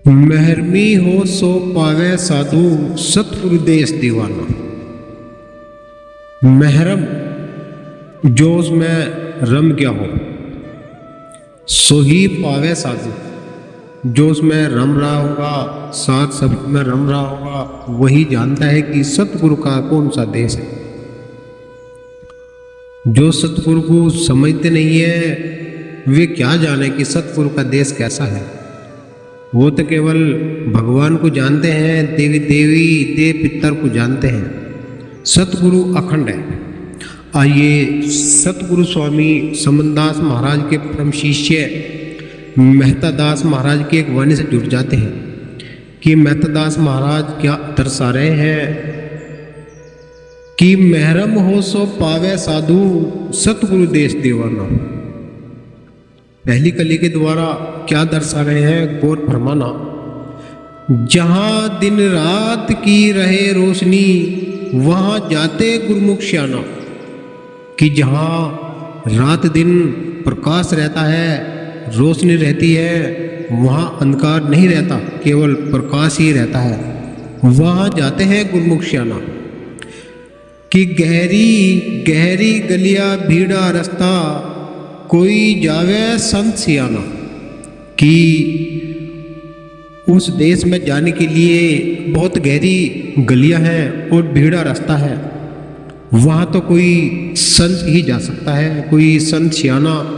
महरमी हो सो पावे साधु सतगुरु देश दीवाना। महरम जोश में रम गया हो सो ही पावे साधु। जोश में रम रहा होगा, साथ सब में रम रहा होगा, वही जानता है कि सतगुरु का कौन सा देश है। जो सतगुरु को समझते नहीं है वे क्या जाने कि सतगुरु का देश कैसा है। वो तो केवल भगवान को जानते हैं, देवी देवी देव पितर को जानते हैं। सतगुरु अखंड है। आइए सतगुरु स्वामी समनदास महाराज के परम शिष्य मेहता दास महाराज की एक वाणी से जुड़ जाते हैं कि मेहता दास महाराज क्या दर्शा रहे हैं कि महरम हो सो पावे साधु सतगुरु देश दीवाना। पहली कली के द्वारा क्या दर्शा रहे हैं गौर फरमाना। जहां दिन रात की रहे रोशनी वहां जाते गुरुमुख श्याना। कि जहां रात दिन प्रकाश रहता है, रोशनी रहती है, वहां अंधकार नहीं रहता, केवल प्रकाश ही रहता है, वहां जाते हैं गुरुमुख श्याना। कि गहरी गहरी गलियां भीड़ा रास्ता कोई जावे संत सियाना। कि उस देश में जाने के लिए बहुत गहरी गलियां हैं और भीड़ा रास्ता है, वहाँ तो कोई संत ही जा सकता है, कोई संत सियाना,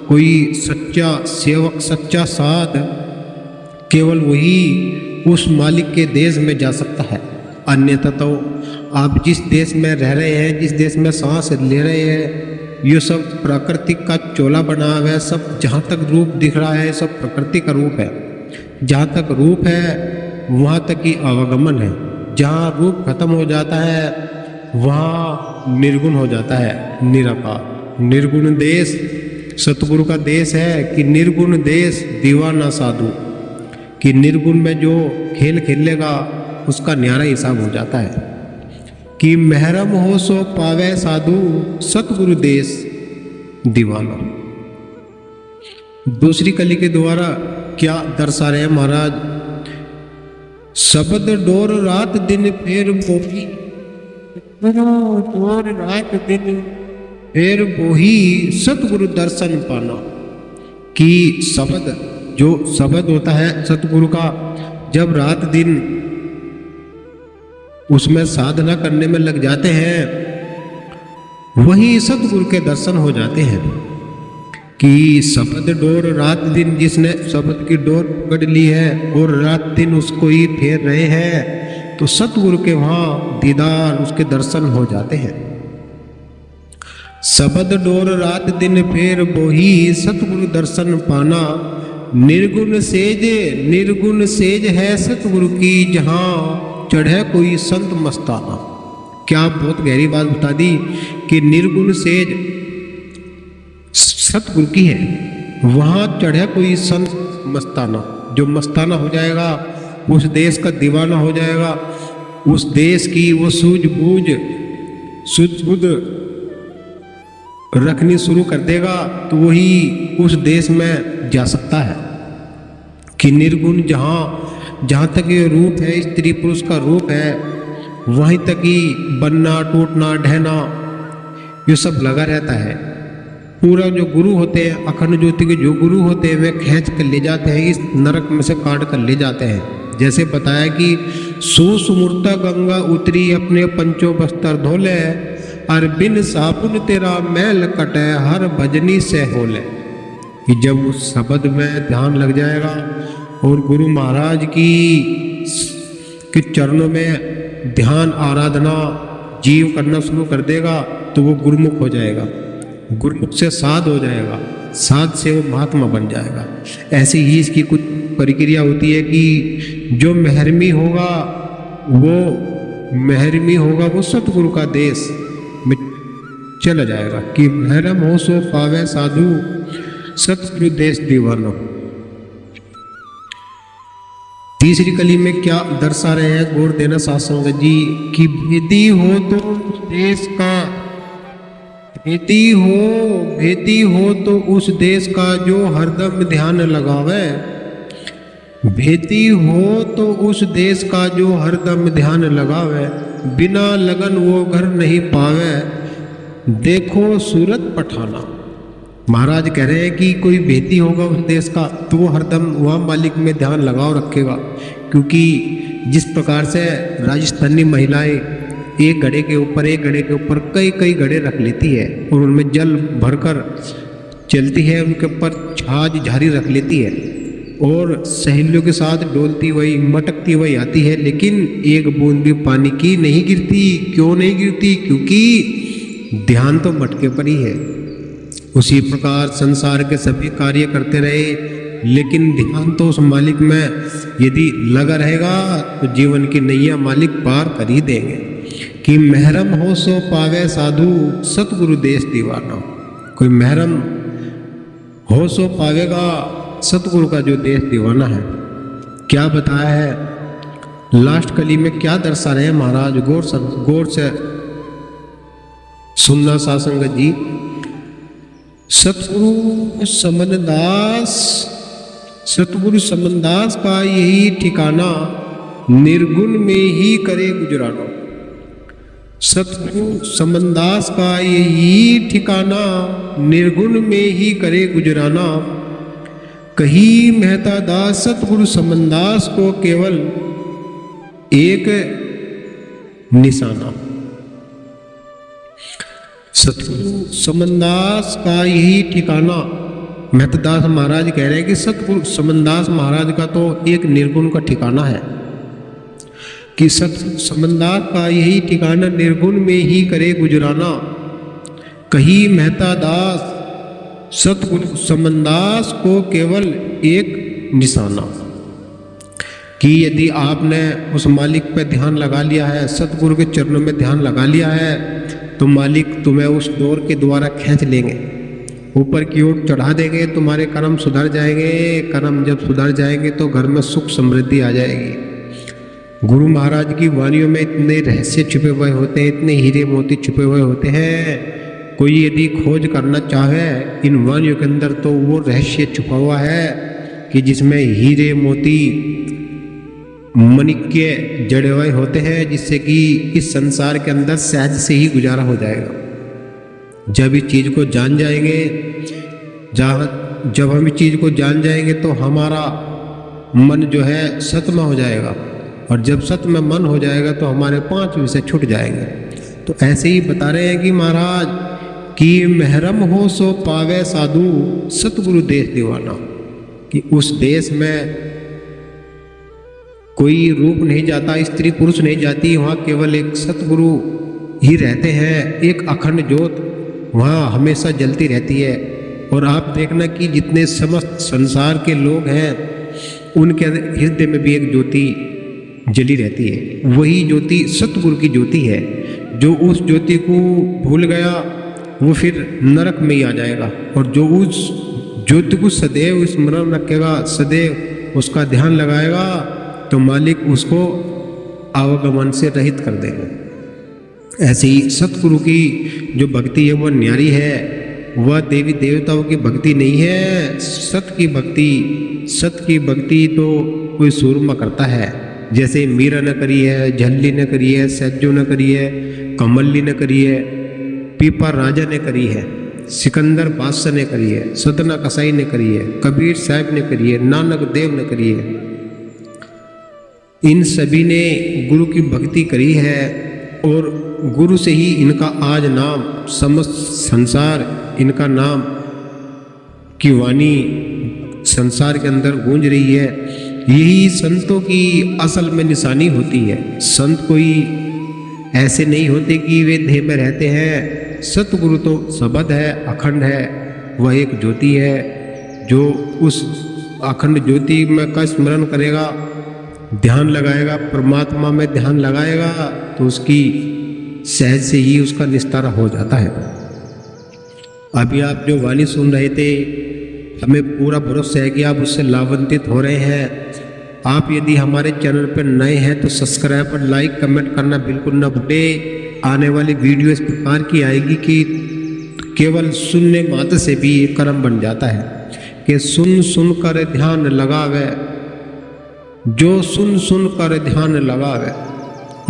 कोई सच्चा सेवक, सच्चा साध, केवल वही उस मालिक के देश में जा सकता है। अन्यथा तो आप जिस देश में रह रहे हैं, जिस देश में सांस ले रहे हैं, ये सब प्राकृतिक का चोला बना हुआ है। सब जहाँ तक रूप दिख रहा है सब प्रकृति का रूप है। जहाँ तक रूप है वहाँ तक ही आवागमन है। जहाँ रूप खत्म हो जाता है वहाँ निर्गुण हो जाता है, निराकार। निर्गुण देश सतगुरु का देश है कि निर्गुण देश दीवाना साधु। कि निर्गुण में जो खेल खेलेगा उसका न्यारा हिसाब हो जाता है। कि महरम हो सो पावे साधु सतगुरु देश दीवाना। दूसरी कली के द्वारा क्या दर्शा रहे महाराज। शब्द डोर रात दिन फेर बोही, डोर रात दिन फेर बोही सतगुरु दर्शन पाना। कि शब्द जो शब्द होता है सतगुरु का, जब रात दिन उसमें साधना करने में लग जाते हैं वही सतगुरु के दर्शन हो जाते हैं। कि शब्द डोर रात दिन, जिसने शब्द की डोर पकड़ ली है और रात दिन उसको ही फेर रहे हैं, तो सतगुरु के वहाँ दीदार, उसके दर्शन हो जाते हैं। शब्द डोर रात दिन फेर बोही सतगुरु दर्शन पाना। निर्गुण सेज है सतगुरु की जहाँ चढ़े कोई संत मस्ताना। क्या बहुत गहरी बात बता दी कि निर्गुण सेज सतगुरु की है, वहां चढ़े कोई संत मस्ताना। जो मस्ताना हो जाएगा उस देश का दीवाना हो जाएगा, उस देश की वो सूझबूझ सुध रखनी शुरू कर देगा, तो वही उस देश में जा सकता है। कि निर्गुण जहाँ तक ये रूप है, स्त्री पुरुष का रूप है, वहीं तक ही बनना टूटना ढहना ये सब लगा रहता है। पूरा जो गुरु होते हैं, अखंड ज्योति के जो गुरु होते हैं, वे खींच कर ले जाते हैं, इस नरक में से काट कर ले जाते हैं। जैसे बताया कि सुसुमूर्ता गंगा उतरी अपने पंचों बस्तर धोले, और बिन साबुन तेरा मैल कटे हर भजनी से होले। कि जब उस शब्द में ध्यान लग जाएगा और गुरु महाराज के चरणों में ध्यान आराधना जीव करना शुरू कर देगा, तो वो गुरुमुख हो जाएगा, गुरुमुख से साध हो जाएगा, साध से वो महात्मा बन जाएगा। ऐसे ही इसकी कुछ प्रक्रिया होती है कि जो महरमी होगा वो सतगुरु का देश में चला जाएगा। कि महरम हो सो पावे साधु सतगुरु देश दीवाना। तीसरी कली में क्या दर्शा रहे हैं गौर देना साथ संगत जी। कि भेदी हो तो उस देश का, भेदी हो तो उस देश का जो हरदम ध्यान लगावे। भेती हो तो उस देश का जो हरदम ध्यान लगावे, बिना लगन वो घर नहीं पावे, देखो सूरत पठाना। महाराज कह रहे हैं कि कोई भेती होगा उस देश का तो वो हरदम वहाँ मालिक में ध्यान लगाओ रखेगा, क्योंकि जिस प्रकार से राजस्थानी महिलाएं एक घड़े के ऊपर कई कई घड़े रख लेती है और उनमें जल भरकर चलती है, उनके ऊपर छाछ झारी रख लेती है और सहेलियों के साथ डोलती हुई मटकती हुई आती है, लेकिन एक बूंद भी पानी की नहीं गिरती। क्यों नहीं गिरती? क्योंकि ध्यान तो मटके पर ही है। उसी प्रकार संसार के सभी कार्य करते रहे, लेकिन ध्यान तो उस मालिक में यदि लगा रहेगा तो जीवन की नैया मालिक पार कर ही देंगे। कि महरम हो सो पावे साधु, सतगुरु देश दीवाना। कोई महरम हो सो पावेगा सतगुरु का जो देश दीवाना है। क्या बताया है लास्ट कली में, क्या दर्शा रहे हैं महाराज? गौर से सुनना सासंगत जी। सतगुरु समनदास का यही ठिकाना, निर्गुण में ही करे गुजराना। सतगुरु समनदास का यही ठिकाना, निर्गुण में ही करे गुजराना। कही मेहता दास सतगुरु समनदास को केवल एक निशाना। सतगुरु समनदास का यही ठिकाना, मेहतादास महाराज कह रहे हैं कि सतगुरु समनदास महाराज का तो एक निर्गुण का ठिकाना है कि सतगुरु समनदास का यही ठिकाना, निर्गुण में ही करे गुजराना। कही मेहतादास सतगुरु समनदास को केवल एक निशाना। कि यदि आपने उस मालिक पे ध्यान लगा लिया है, सतगुरु के चरणों में ध्यान लगा लिया है, तो मालिक तुम्हें उस डोर के द्वारा खींच लेंगे, ऊपर की ओर चढ़ा देंगे, तुम्हारे कर्म सुधर जाएंगे। कर्म जब सुधर जाएंगे तो घर में सुख समृद्धि आ जाएगी। गुरु महाराज की वाणियों में इतने रहस्य छुपे हुए होते हैं, इतने हीरे मोती छुपे हुए होते हैं। कोई यदि खोज करना चाहे इन वाणियों के अंदर तो वो रहस्य छुपा हुआ है कि जिसमें हीरे मोती मणिक्य जड़े हुए होते हैं, जिससे कि इस संसार के अंदर सहज से ही गुजारा हो जाएगा। जब इस चीज़ को जान जाएंगे, जब हम इस चीज़ को जान जाएंगे तो हमारा मन जो है सत्य में हो जाएगा, और जब सत्य में मन हो जाएगा तो हमारे 5 विषय छूट जाएंगे। तो ऐसे ही बता रहे हैं कि महाराज कि महरम हो सो पावे साधु, सतगुरु देश दीवाना। कि उस देश में कोई रूप नहीं जाता, स्त्री पुरुष नहीं जाती, वहाँ केवल एक सतगुरु ही रहते हैं। एक अखंड ज्योत वहाँ हमेशा जलती रहती है। और आप देखना कि जितने समस्त संसार के लोग हैं उनके हृदय में भी एक ज्योति जली रहती है। वही ज्योति सतगुरु की ज्योति है। जो उस ज्योति को भूल गया वो फिर नरक में ही आ जाएगा, और जो उस ज्योति को सदैव स्मरण रखेगा, सदैव उसका ध्यान लगाएगा, तो मालिक उसको आवागमन से रहित कर देगा। ऐसे ही सतगुरु की जो भक्ति है वह न्यारी है, वह देवी देवताओं की भक्ति नहीं है। सत की भक्ति तो कोई सूरमा करता है, जैसे मीरा ने करी है, झल्ली ने करी है, सैजो ने करी है, कमल्ली ने करी है, पीपा राजा ने करी है, सिकंदर बादशाह ने करी है, सदना कसाई ने करी है, कबीर साहब ने करी है, नानक देव ने करी है। इन सभी ने गुरु की भक्ति करी है, और गुरु से ही इनका आज नाम समस्त संसार, इनका नाम की वाणी संसार के अंदर गूंज रही है। यही संतों की असल में निशानी होती है। संत कोई ऐसे नहीं होते कि वे देह में रहते हैं। सतगुरु तो शब्द है, अखंड है, वह एक ज्योति है। जो उस अखंड ज्योति में का स्मरण करेगा, ध्यान लगाएगा, परमात्मा में ध्यान लगाएगा, तो उसकी सहज से ही उसका निस्तारा हो जाता है। अभी आप जो वाणी सुन रहे थे, हमें पूरा भरोसा है कि आप उससे लाभान्वित हो रहे हैं। आप यदि हमारे चैनल पर नए हैं तो सब्सक्राइब और लाइक कमेंट करना बिल्कुल न भूलें। आने वाली वीडियो इस प्रकार की आएगी कि केवल सुनने मात्र से भी ये कर्म बन जाता है कि सुन कर ध्यान लगावे, जो सुन सुन कर ध्यान लगावे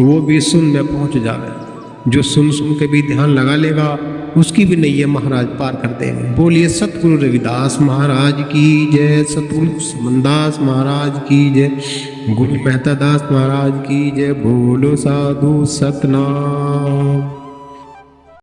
वो भी सुन में पहुंच जावे। जो सुन सुन के भी ध्यान लगा लेगा उसकी भी नैया महाराज पार कर देंगे। बोलिए सतगुरु रविदास महाराज की जय, सतगुरु सुमनदास महाराज की जय, गुरु मेहता दास महाराज की जय। बोलो साधु सतनाम।